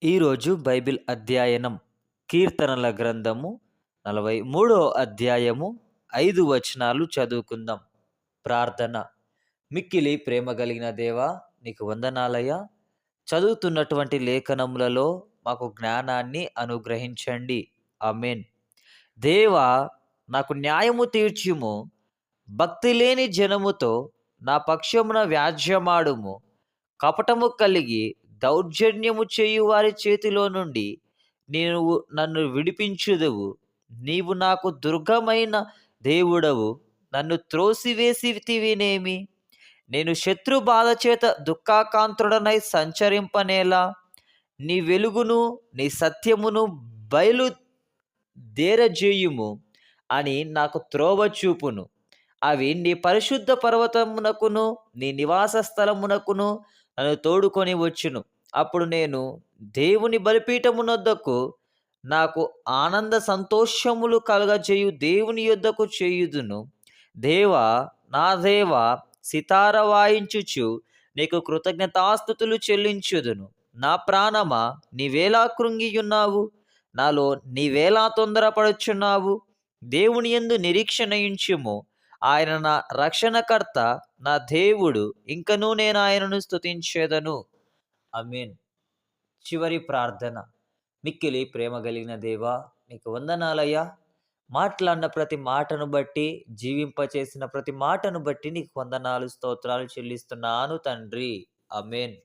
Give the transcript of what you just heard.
ఈరోజు బైబిల్ అధ్యయనం కీర్తనల గ్రంథము 43వ అధ్యాయము 5 వచనాలు చదువుకుందాం. ప్రార్థన. మిక్కిలి ప్రేమ కలిగిన దేవా, నీకు వందనాలయ్యా. చదువుతున్నటువంటి లేఖనములలో మాకు జ్ఞానాన్ని అనుగ్రహించండి. ఆమేన్. దేవా, నాకు న్యాయము తీర్చుము, భక్తి లేని జనముతో నా పక్షమున వ్యాజ్యమాడుము. కపటము కలిగి దౌర్జన్యము చేయు వారి చేతిలో నుండి నీవు నన్ను విడిపించుదువు. నీవు నాకు దుర్గమైన దేవుడవు. నన్ను త్రోసివేసితివినేమి? నేను శత్రు బాధ చేత దుఃఖాకాంతుడనై సంచరింపనేలా? నీ వెలుగును నీ సత్యమును బయలు దేరజేయుము అని నాకు త్రోవ చూపును. అవి నీ పరిశుద్ధ పర్వతమునకును నీ నివాస స్థలమునకును నన్ను తోడుకొని వచ్చును. అప్పుడు నేను దేవుని బలిపీఠమునొద్దకు, నాకు ఆనంద సంతోషములు కలగజేయు దేవుని యొద్దకు చేయుదును. దేవా, నా దేవా, సితార వాయించుచు నీకు కృతజ్ఞతాస్తుతులు చెల్లించుదును. నా ప్రాణమా, నీవేలా కృంగియున్నావు? నాలో నీవేలా తొందరపడుచున్నావు? దేవుని యందు నిరీక్షణయుంచుము. ఆయన నా రక్షణకర్త, నా దేవుడు. ఇంకనూ నేను ఆయనను స్తుతించెదను. ఆమేన్. చివరి ప్రార్థన. మిక్కిలి ప్రేమ కలిగిన దేవా, నీకు వందనాలయ్యా. మాట్లాడిన ప్రతి మాటను బట్టి, జీవింపచేసిన ప్రతి మాటను బట్టి నీకు వందనాలు, స్తోత్రాలు చెల్లిస్తున్నాను తండ్రి. ఆమేన్.